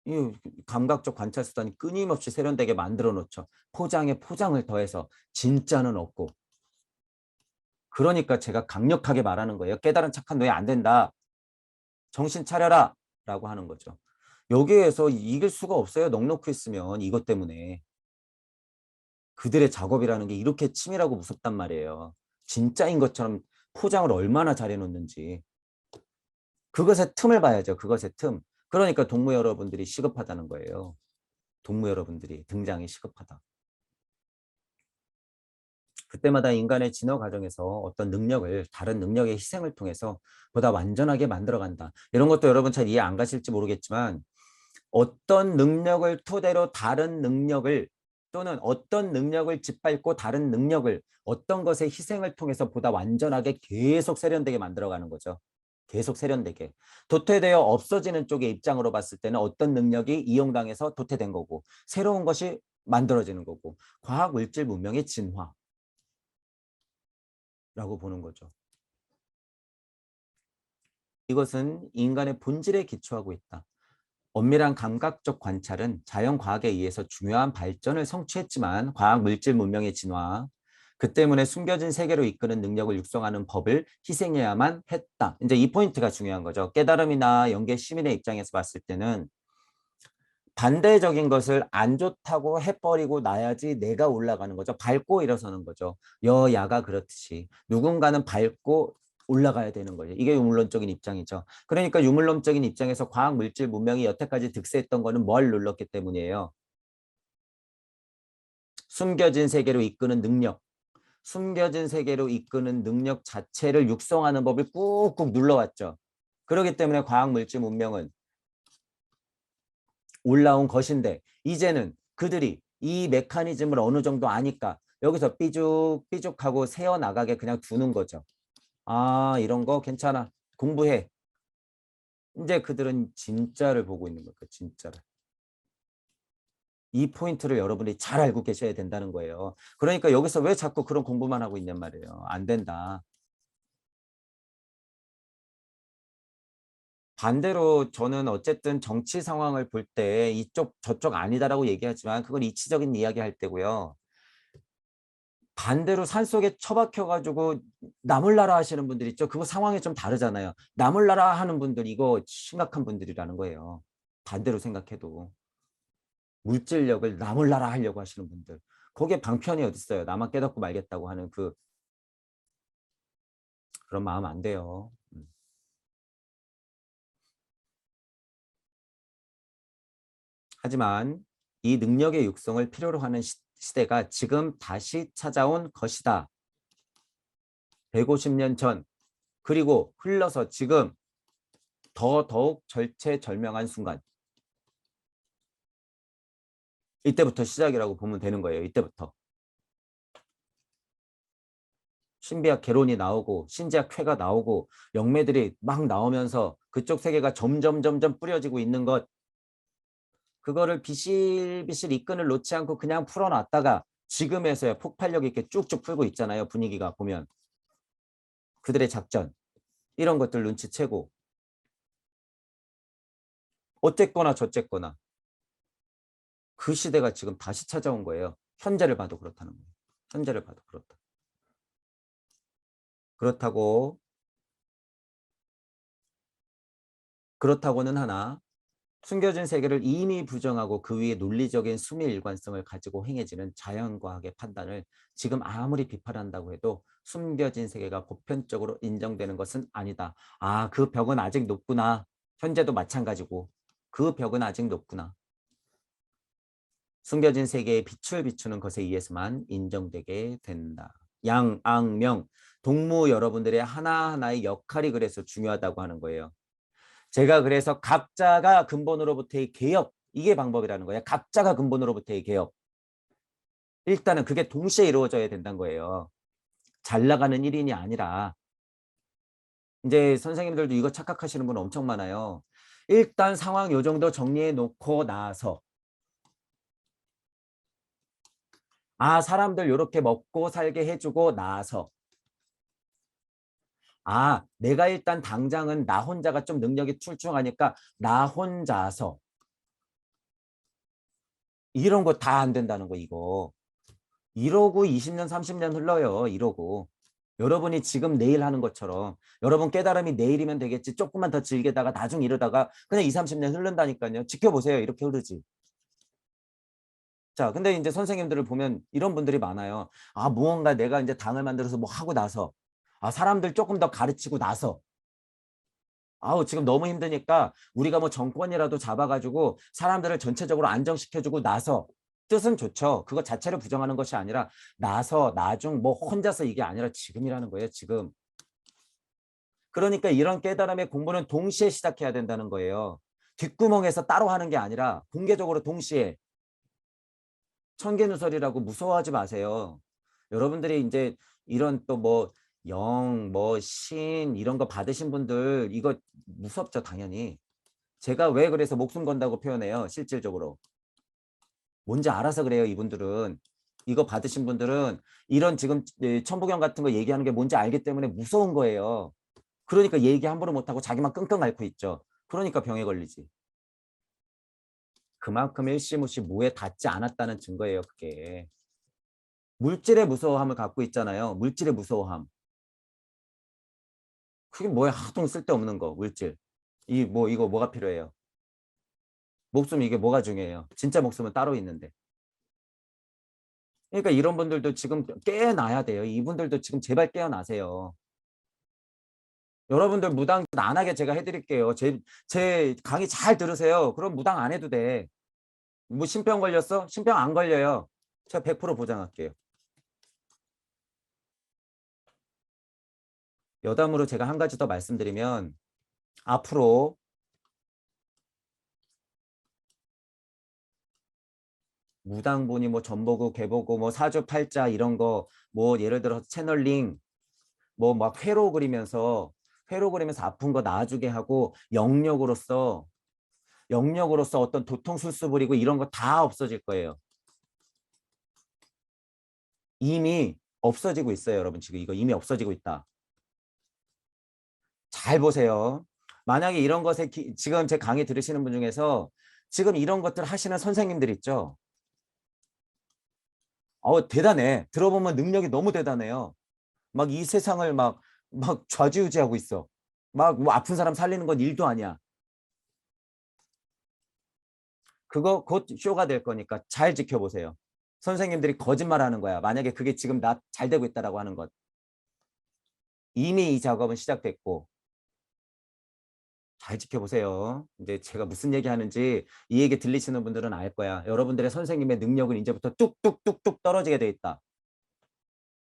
이 감각적 관찰 수단이 끊임없이 세련되게 만들어 놓죠. 포장에 포장을 더해서 진짜는 없고. 그러니까 제가 강력하게 말하는 거예요. 깨달은 착한 뇌 안 된다. 정신 차려라 라고 하는 거죠. 여기에서 이길 수가 없어요. 넋 놓고 있으면 이것 때문에. 그들의 작업이라는 게 이렇게 치밀하고 무섭단 말이에요. 진짜인 것처럼 포장을 얼마나 잘해놓는지. 그것의 틈을 봐야죠. 그것의 틈. 그러니까 동무 여러분들이 시급하다는 거예요. 동무 여러분들이 등장이 시급하다. 그때마다 인간의 진화 과정에서 어떤 능력을 다른 능력의 희생을 통해서 보다 완전하게 만들어간다. 이런 것도 여러분 잘 이해 안 가실지 모르겠지만 어떤 능력을 토대로 다른 능력을 또는 어떤 능력을 짓밟고 다른 능력을 어떤 것의 희생을 통해서 보다 완전하게 계속 세련되게 만들어가는 거죠. 계속 세련되게. 도태되어 없어지는 쪽의 입장으로 봤을 때는 어떤 능력이 이용당해서 도태된 거고 새로운 것이 만들어지는 거고 과학, 물질, 문명의 진화라고 보는 거죠. 이것은 인간의 본질에 기초하고 있다. 엄밀한 감각적 관찰은 자연과학에 의해서 중요한 발전을 성취했지만 과학, 물질, 문명의 진화, 그 때문에 숨겨진 세계로 이끄는 능력을 육성하는 법을 희생해야만 했다. 이제 이 포인트가 중요한 거죠. 깨달음이나 영계 시민의 입장에서 봤을 때는 반대적인 것을 안 좋다고 해버리고 나야지 내가 올라가는 거죠. 밟고 일어서는 거죠. 여야가 그렇듯이 누군가는 밟고 올라가야 되는 거예요. 이게 유물론적인 입장이죠. 그러니까 유물론적인 입장에서 과학, 물질, 문명이 여태까지 득세했던 거는 뭘 눌렀기 때문이에요. 숨겨진 세계로 이끄는 능력. 숨겨진 세계로 이끄는 능력 자체를 육성하는 법을 꾹꾹 눌러왔죠. 그렇기 때문에 과학, 물질, 문명은 올라온 것인데 이제는 그들이 이 메커니즘을 어느 정도 아니까 여기서 삐죽삐죽하고 새어나가게 그냥 두는 거죠. 아, 이런 거 괜찮아. 공부해. 이제 그들은 진짜를 보고 있는 거예요. 진짜를. 이 포인트를 여러분이 잘 알고 계셔야 된다는 거예요. 그러니까 여기서 왜 자꾸 그런 공부만 하고 있냔 말이에요. 안 된다. 반대로 저는 어쨌든 정치 상황을 볼 때 이쪽 저쪽 아니다라고 얘기하지만 그건 이치적인 이야기 할 때고요. 반대로 산속에 처박혀가지고 나몰라라 하시는 분들 있죠. 그거 상황이 좀 다르잖아요. 나몰라라 하는 분들 이거 심각한 분들이라는 거예요. 반대로 생각해도. 물질력을 나몰라라 하려고 하시는 분들. 거기에 방편이 어디 있어요. 나만 깨닫고 말겠다고 하는 그런 마음 안 돼요. 하지만 이 능력의 육성을 필요로 하는 시대가 지금 다시 찾아온 것이다. 150년 전 그리고 흘러서 지금 더더욱 절체절명한 순간 이때부터 시작이라고 보면 되는 거예요. 이때부터. 신비학 개론이 나오고 신지학 쾌가 나오고 영매들이 막 나오면서 그쪽 세계가 점점 뿌려지고 있는 것 그거를 비실비실 이끈을 놓지 않고 그냥 풀어놨다가 지금에서야 폭발력 있게 쭉쭉 풀고 있잖아요. 분위기가 보면. 그들의 작전 이런 것들 눈치채고 어쨌거나 저쨌거나 그 시대가 지금 다시 찾아온 거예요. 현재를 봐도 그렇다는 거예요. 현재를 봐도 그렇다. 그렇다고는 하나 숨겨진 세계를 이미 부정하고 그 위에 논리적인 수미 일관성을 가지고 행해지는 자연과학의 판단을 지금 아무리 비판한다고 해도 숨겨진 세계가 보편적으로 인정되는 것은 아니다. 아, 그 벽은 아직 높구나. 현재도 마찬가지고 그 벽은 아직 높구나. 숨겨진 세계에 빛을 비추는 것에 의해서만 인정되게 된다. 양악명 동무 여러분들의 하나하나의 역할이 그래서 중요하다고 하는 거예요. 제가 그래서 각자가 근본으로부터의 개혁 이게 방법이라는 거예요. 각자가 근본으로부터의 개혁. 일단은 그게 동시에 이루어져야 된다는 거예요. 잘 나가는 1인이 아니라 이제 선생님들도 이거 착각하시는 분 엄청 많아요. 일단 상황 요 정도 정리해 놓고 나서 아 사람들 요렇게 먹고 살게 해주고 나서 아 내가 일단 당장은 나 혼자가 좀 능력이 출중하니까 나 혼자서 이런 거 다 안 된다는 거 이거. 이러고 20년 30년 흘러요. 이러고. 여러분이 지금 내일 하는 것처럼 여러분 깨달음이 내일이면 되겠지. 조금만 더 즐기다가 나중 이러다가 그냥 20, 30년 흐른다니까요. 지켜보세요. 이렇게 흐르지. 자, 근데 이제 선생님들을 보면 이런 분들이 많아요. 아, 무언가 내가 이제 당을 만들어서 뭐 하고 나서, 아, 사람들 조금 더 가르치고 나서, 아우, 지금 너무 힘드니까 우리가 뭐 정권이라도 잡아가지고 사람들을 전체적으로 안정시켜주고 나서, 뜻은 좋죠. 그거 자체를 부정하는 것이 아니라 나서, 나중, 뭐 혼자서 이게 아니라 지금이라는 거예요, 지금. 그러니까 이런 깨달음의 공부는 동시에 시작해야 된다는 거예요. 뒷구멍에서 따로 하는 게 아니라 공개적으로 동시에. 천개누설이라고 무서워하지 마세요. 여러분들이 이제 이런 또 뭐 영, 뭐 신 이런 거 받으신 분들 이거 무섭죠, 당연히. 제가 왜 그래서 목숨 건다고 표현해요, 실질적으로. 뭔지 알아서 그래요, 이분들은. 이거 받으신 분들은 이런 지금 천부경 같은 거 얘기하는 게 뭔지 알기 때문에 무서운 거예요. 그러니까 얘기 함부로 못하고 자기만 끙끙 앓고 있죠. 그러니까 병에 걸리지. 그만큼 일시무시 무에 닿지 않았다는 증거예요, 그게. 물질의 무서워함을 갖고 있잖아요. 물질의 무서워함. 그게 뭐야? 하도 쓸데없는 거, 물질. 이 뭐 이거 뭐가 필요해요? 목숨 이게 뭐가 중요해요? 진짜 목숨은 따로 있는데. 그러니까 이런 분들도 지금 깨어나야 돼요. 이분들도 지금 제발 깨어나세요. 여러분들 무당 안 하게 제가 해드릴게요. 제 강의 잘 들으세요. 그럼 무당 안 해도 돼. 뭐 신병 걸렸어? 신병 안 걸려요. 제가 100% 보장할게요. 여담으로 제가 한 가지 더 말씀드리면 앞으로 무당분이 뭐 전보고 개보고 뭐 사주팔자 이런 거 뭐 예를 들어서 채널링 뭐 막 회로 그리면서 아픈 거 나아주게 하고 영역으로서 어떤 도통술수 부리고 이런 거 다 없어질 거예요. 이미 없어지고 있어요, 여러분. 지금 이거 이미 없어지고 있다. 잘 보세요. 만약에 이런 것에 지금 제 강의 들으시는 분 중에서 지금 이런 것들 하시는 선생님들 있죠. 대단해. 들어보면 능력이 너무 대단해요. 막 이 세상을 막 좌지우지하고 있어. 막 뭐 아픈 사람 살리는 건 일도 아니야. 그거 곧 쇼가 될 거니까 잘 지켜보세요. 선생님들이 거짓말하는 거야. 만약에 그게 지금 나 잘 되고 있다라고 하는 것. 이미 이 작업은 시작됐고 잘 지켜보세요. 이제 제가 무슨 얘기 하는지 이 얘기 들리시는 분들은 알 거야. 여러분들의 선생님의 능력은 이제부터 뚝뚝뚝뚝 떨어지게 돼 있다.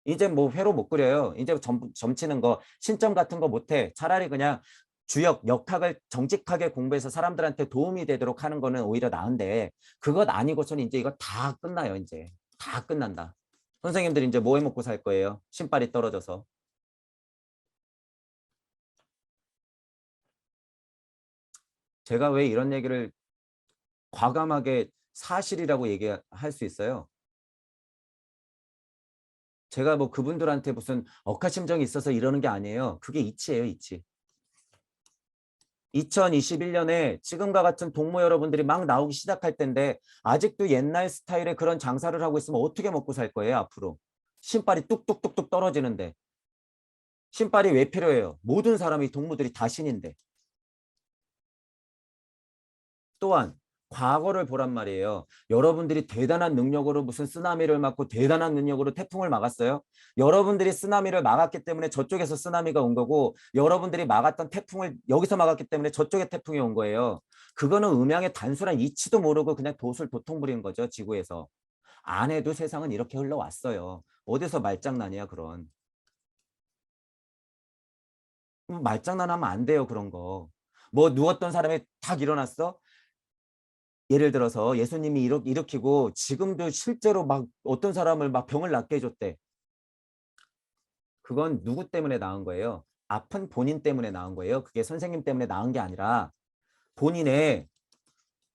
이제 뭐 회로 못 그려요. 이제 점치는 거, 신점 같은 거 못해. 차라리 그냥 역학을 정직하게 공부해서 사람들한테 도움이 되도록 하는 거는 오히려 나은데 그것 아니고서는 이제 이거 다 끝나요. 이제 다 끝난다. 선생님들 이제 뭐 해먹고 살 거예요? 신발이 떨어져서. 제가 왜 이런 얘기를 과감하게 사실이라고 얘기할 수 있어요? 제가 뭐 그분들한테 무슨 억하심정이 있어서 이러는 게 아니에요. 그게 이치예요, 이치. 2021년에 지금과 같은 동무 여러분들이 막 나오기 시작할 텐데 아직도 옛날 스타일의 그런 장사를 하고 있으면 어떻게 먹고 살 거예요, 앞으로? 신발이 뚝뚝뚝뚝 떨어지는데. 신발이 왜 필요해요? 모든 사람이 동무들이 다 신인데. 또한 과거를 보란 말이에요. 여러분들이 대단한 능력으로 무슨 쓰나미를 막고 대단한 능력으로 태풍을 막았어요. 여러분들이 쓰나미를 막았기 때문에 저쪽에서 쓰나미가 온 거고 여러분들이 막았던 태풍을 여기서 막았기 때문에 저쪽에 태풍이 온 거예요. 그거는 음양의 단순한 이치도 모르고 그냥 도통 부리는 거죠. 지구에서. 안 해도 세상은 이렇게 흘러왔어요. 어디서 말장난이야 그런. 말장난하면 안 돼요 그런 거. 뭐 누웠던 사람이 탁 일어났어? 예를 들어서 예수님이 일으키고 지금도 실제로 막 어떤 사람을 막 병을 낫게 해줬대. 그건 누구 때문에 나은 거예요? 아픈 본인 때문에 나은 거예요. 그게 선생님 때문에 나은 게 아니라 본인의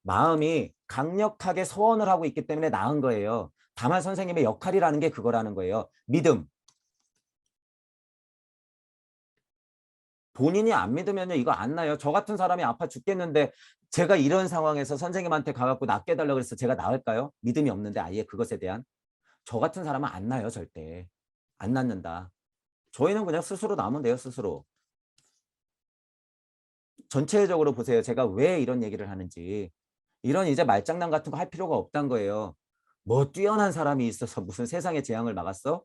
마음이 강력하게 소원을 하고 있기 때문에 나은 거예요. 다만 선생님의 역할이라는 게 그거라는 거예요. 믿음. 본인이 안 믿으면요 이거 안 나요. 저 같은 사람이 아파 죽겠는데 제가 이런 상황에서 선생님한테 가갖고 낫게 해달라고 그래서 제가 나을까요? 믿음이 없는데 아예 그것에 대한. 저 같은 사람은 안 나요, 절대. 안 낫는다. 저희는 그냥 스스로 나면 돼요, 스스로. 전체적으로 보세요. 제가 왜 이런 얘기를 하는지. 이런 이제 말장난 같은 거 할 필요가 없다는 거예요. 뭐 뛰어난 사람이 있어서 무슨 세상의 재앙을 막았어?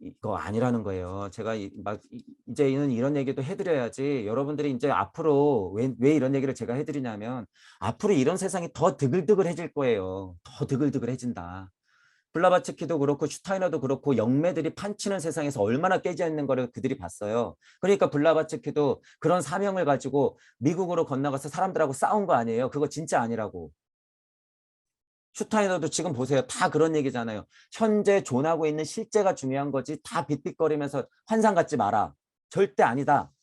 이거 아니라는 거예요. 제가 이제는 이런 얘기도 해드려야지. 여러분들이 이제 앞으로 왜 이런 얘기를 제가 해드리냐면 앞으로 이런 세상이 더 드글드글해질 거예요. 더 드글드글해진다. 블라바츠키도 그렇고 슈타이너도 그렇고 영매들이 판치는 세상에서 얼마나 깨져 있는 거를 그들이 봤어요. 그러니까 블라바츠키도 그런 사명을 가지고 미국으로 건너가서 사람들하고 싸운 거 아니에요. 그거 진짜 아니라고. 슈타이너도 지금 보세요. 다 그런 얘기잖아요. 현재 존하고 있는 실제가 중요한 거지 다 빗빗거리면서 환상 갖지 마라. 절대 아니다.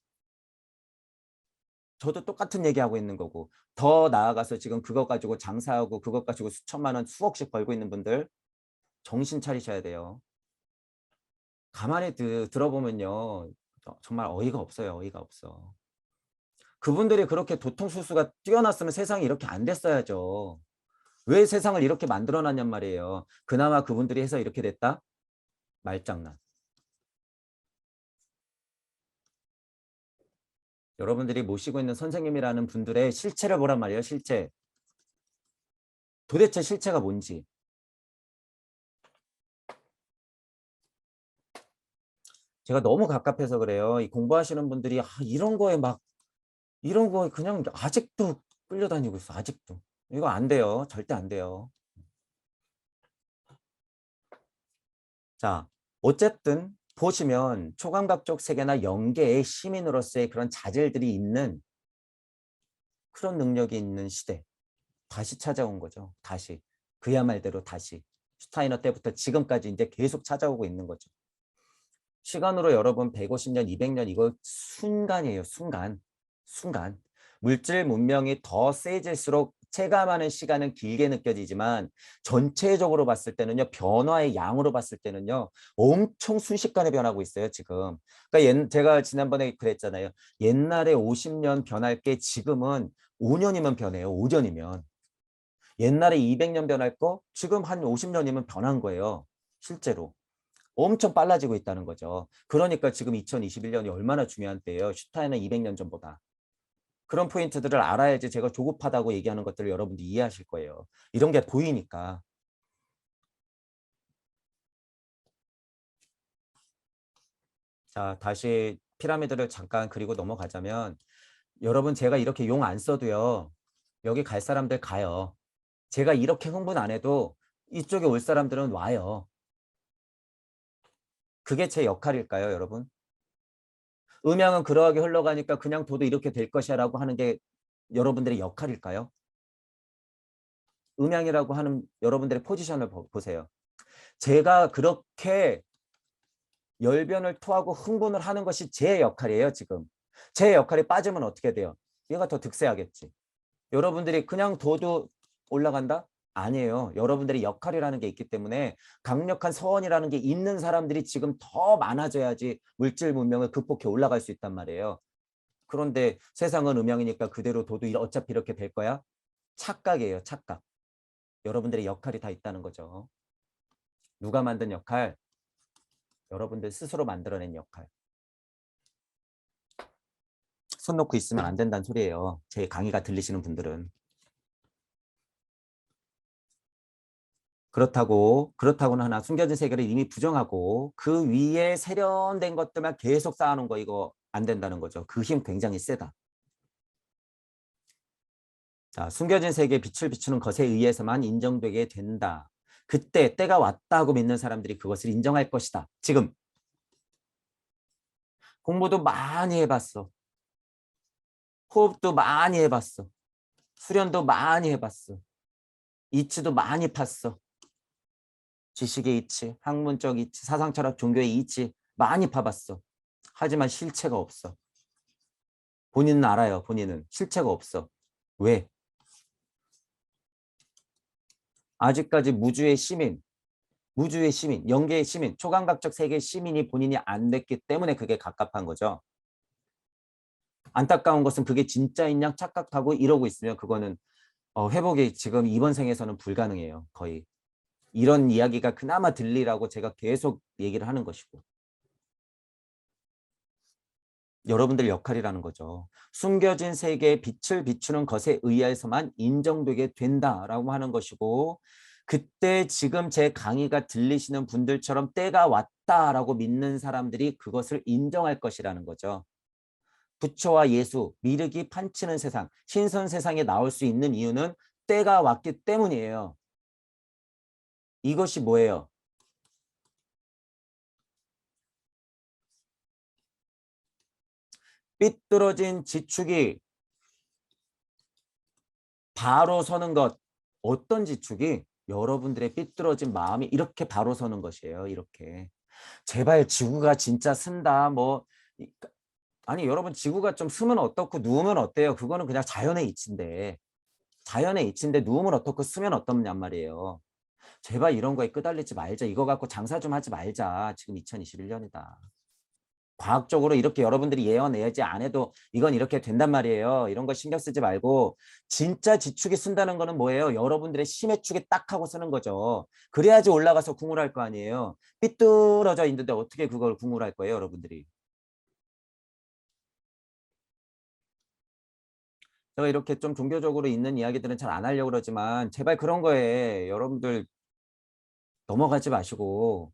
저도 똑같은 얘기하고 있는 거고 더 나아가서 지금 그것 가지고 장사하고 그것 가지고 수천만 원 수억씩 벌고 있는 분들 정신 차리셔야 돼요. 가만히 들어보면요. 정말 어이가 없어요. 어이가 없어. 그분들이 그렇게 도통수수가 뛰어났으면 세상이 이렇게 안 됐어야죠. 왜 세상을 이렇게 만들어놨냔 말이에요. 그나마 그분들이 해서 이렇게 됐다? 말장난. 여러분들이 모시고 있는 선생님이라는 분들의 실체를 보란 말이에요. 실체. 도대체 실체가 뭔지. 제가 너무 갑갑해서 그래요. 이 공부하시는 분들이 이런 거에 막 이런 거 그냥 아직도 끌려다니고 있어. 아직도. 이거 안 돼요. 절대 안 돼요. 자, 어쨌든 보시면 초감각적 세계나 영계의 시민으로서의 그런 자질들이 있는 그런 능력이 있는 시대. 다시 찾아온 거죠. 다시. 그야 말대로 다시. 슈타이너 때부터 지금까지 이제 계속 찾아오고 있는 거죠. 시간으로 여러분 150년, 200년 이거 순간이에요. 순간. 순간. 물질 문명이 더 세질수록 체감하는 시간은 길게 느껴지지만 전체적으로 봤을 때는요. 변화의 양으로 봤을 때는요. 엄청 순식간에 변하고 있어요. 지금. 그러니까 제가 지난번에 그랬잖아요. 옛날에 50년 변할 게 지금은 5년이면 변해요. 5년이면. 옛날에 200년 변할 거 지금 한 50년이면 변한 거예요. 실제로. 엄청 빨라지고 있다는 거죠. 그러니까 지금 2021년이 얼마나 중요한 때예요. 슈타인은 200년 전보다. 그런 포인트들을 알아야지 제가 조급하다고 얘기하는 것들을 여러분들이 이해하실 거예요. 이런 게 보이니까. 자, 다시 피라미드를 잠깐 그리고 넘어가자면 여러분 제가 이렇게 용 안 써도요. 여기 갈 사람들 가요. 제가 이렇게 흥분 안 해도 이쪽에 올 사람들은 와요. 그게 제 역할일까요, 여러분? 음양은 그러하게 흘러가니까 그냥 둬도 이렇게 될 것이야 라고 하는 게 여러분들의 역할일까요? 음양이라고 하는 여러분들의 포지션을 보세요. 제가 그렇게 열변을 토하고 흥분을 하는 것이 제 역할이에요, 지금. 제 역할이 빠지면 어떻게 돼요? 얘가 더 득세하겠지. 여러분들이 그냥 둬도 올라간다? 아니에요. 여러분들의 역할이라는 게 있기 때문에 강력한 서원이라는 게 있는 사람들이 지금 더 많아져야지 물질 문명을 극복해 올라갈 수 있단 말이에요. 그런데 세상은 음양이니까 그대로 둬도 어차피 이렇게 될 거야? 착각이에요. 착각. 여러분들의 역할이 다 있다는 거죠. 누가 만든 역할? 여러분들 스스로 만들어낸 역할. 손 놓고 있으면 안 된다는 소리예요. 제 강의가 들리시는 분들은. 그렇다고는 하나 숨겨진 세계를 이미 부정하고 그 위에 세련된 것들만 계속 쌓아놓은 거 이거 안 된다는 거죠. 그 힘 굉장히 세다. 자, 숨겨진 세계에 빛을 비추는 것에 의해서만 인정되게 된다. 그때 때가 왔다고 믿는 사람들이 그것을 인정할 것이다. 지금 공부도 많이 해봤어. 호흡도 많이 해봤어. 수련도 많이 해봤어. 이치도 많이 팠어. 지식의 이치, 학문적 이치, 사상철학 종교의 이치 많이 파봤어. 하지만 실체가 없어. 본인은 알아요. 본인은 실체가 없어. 왜? 아직까지 무주의 시민, 영계의 시민, 초감각적 세계의 시민이 본인이 안 됐기 때문에 그게 갑갑한 거죠. 안타까운 것은 그게 진짜인 양 착각하고 이러고 있으면 그거는 회복이 지금 이번 생에서는 불가능해요. 거의. 이런 이야기가 그나마 들리라고 제가 계속 얘기를 하는 것이고. 여러분들 역할이라는 거죠. 숨겨진 세계에 빛을 비추는 것에 의해서만 인정되게 된다라고 하는 것이고, 그때 지금 제 강의가 들리시는 분들처럼 때가 왔다라고 믿는 사람들이 그것을 인정할 것이라는 거죠. 부처와 예수, 미륵이 판치는 세상, 신선 세상에 나올 수 있는 이유는 때가 왔기 때문이에요. 이것이 뭐예요? 삐뚤어진 지축이 바로 서는 것. 어떤 지축이? 여러분들의 삐뚤어진 마음이 이렇게 바로 서는 것이에요. 이렇게. 제발 지구가 진짜 쓴다. 아니 여러분, 지구가 좀 쓰면 어떻고 누우면 어때요? 그거는 그냥 자연의 이치인데. 자연의 이치인데 누우면 어떻고 쓰면 어떻냔 말이에요. 제발 이런 거에 끄달리지 말자. 이거 갖고 장사 좀 하지 말자. 지금 2021년이다. 과학적으로 이렇게 여러분들이 예언해야지 안 해도 이건 이렇게 된단 말이에요. 이런 거 신경 쓰지 말고, 진짜 지축이 쓴다는 거는 뭐예요? 여러분들의 심의 축에 딱 하고 쓰는 거죠. 그래야지 올라가서 궁을 할 거 아니에요. 삐뚤어져 있는데 어떻게 그걸 궁을 할 거예요, 여러분들이? 제가 이렇게 좀 종교적으로 있는 이야기들은 잘 안 하려고 그러지만, 제발 그런 거에 여러분들 넘어가지 마시고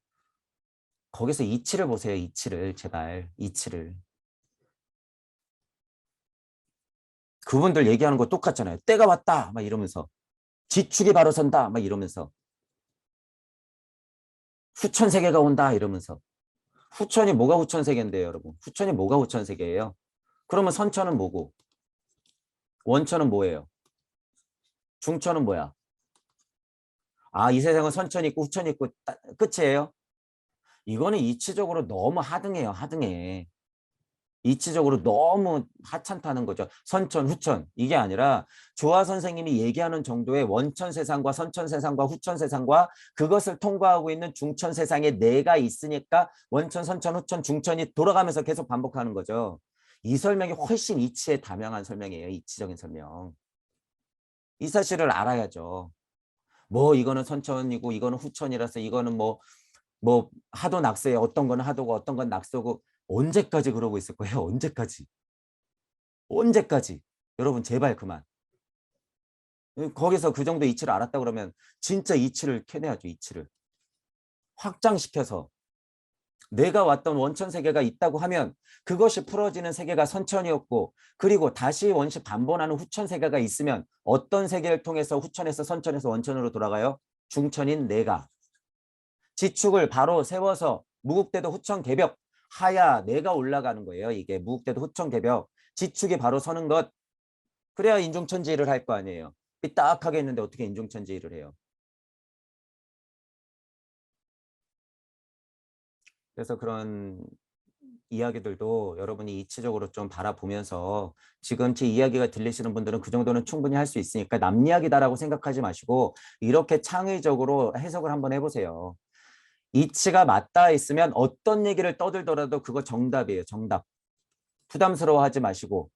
거기서 이치를 보세요. 이치를. 제발 이치를. 그분들 얘기하는 거 똑같잖아요. 때가 왔다 막 이러면서, 지축이 바로 선다 막 이러면서, 후천세계가 온다 이러면서. 후천이 뭐가 후천세계인데요, 여러분? 후천이 뭐가 후천세계예요? 그러면 선천은 뭐고, 원천은 뭐예요? 중천은 뭐야? 아, 이 세상은 선천이 있고 후천이 있고 끝이에요? 이거는 이치적으로 너무 하등해요. 하등해. 이치적으로 너무 하찮다는 거죠. 선천, 후천. 이게 아니라 조화 선생님이 얘기하는 정도의 원천 세상과 선천 세상과 후천 세상과 그것을 통과하고 있는 중천 세상에 내가 있으니까 원천, 선천, 후천, 중천이 돌아가면서 계속 반복하는 거죠. 이 설명이 훨씬 이치에 다명한 설명이에요. 이치적인 설명. 이 사실을 알아야죠. 뭐 이거는 선천이고 이거는 후천이라서 이거는 뭐 하도 낙서에 어떤 건 하도고 어떤 건 낙서고, 언제까지 그러고 있을 거예요? 언제까지? 언제까지? 여러분 제발 그만. 거기서 그 정도 이치를 알았다 그러면 진짜 이치를 캐내야죠. 이치를 확장시켜서 내가 왔던 원천 세계가 있다고 하면 그것이 풀어지는 세계가 선천이었고, 그리고 다시 원시 반번하는 후천 세계가 있으면 어떤 세계를 통해서 후천에서 선천에서 원천으로 돌아가요? 중천인 내가 지축을 바로 세워서 무국대도 후천 개벽 하야 내가 올라가는 거예요. 이게 무국대도 후천 개벽 지축이 바로 서는 것. 그래야 인중천지를 할 거 아니에요. 삐딱하게 했는데 어떻게 인중천지를 해요? 그래서 그런 이야기들도 여러분이 이치적으로 좀 바라보면서, 지금 제 이야기가 들리시는 분들은 그 정도는 충분히 할 수 있으니까 남 이야기다라고 생각하지 마시고 이렇게 창의적으로 해석을 한번 해보세요. 이치가 맞닿아 있으면 어떤 얘기를 떠들더라도 그거 정답이에요. 정답. 부담스러워하지 마시고,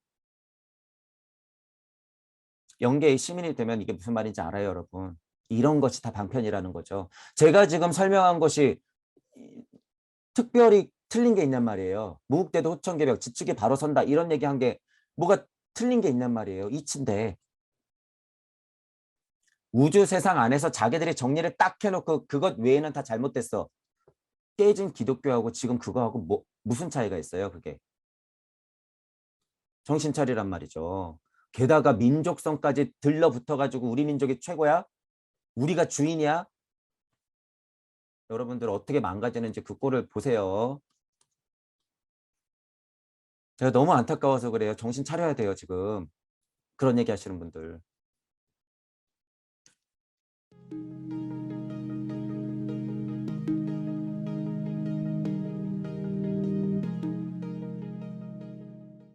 영계의 시민이 되면 이게 무슨 말인지 알아요, 여러분. 이런 것이 다 방편이라는 거죠. 제가 지금 설명한 것이 특별히 틀린 게 있냔 말이에요. 무국대도 호천개벽 지축이 바로 선다 이런 얘기한 게 뭐가 틀린 게 있냔 말이에요. 이치인데 우주 세상 안에서 자기들이 정리를 딱 해놓고 그것 외에는 다 잘못됐어. 깨진 기독교하고 지금 그거하고 무슨 차이가 있어요, 그게? 정신 차리란 말이죠. 게다가 민족성까지 들러붙어가지고 우리 민족이 최고야? 우리가 주인이야? 여러분들 어떻게 망가지는지 그 꼴을 보세요. 제가 너무 안타까워서 그래요. 정신 차려야 돼요, 지금. 그런 얘기 하시는 분들.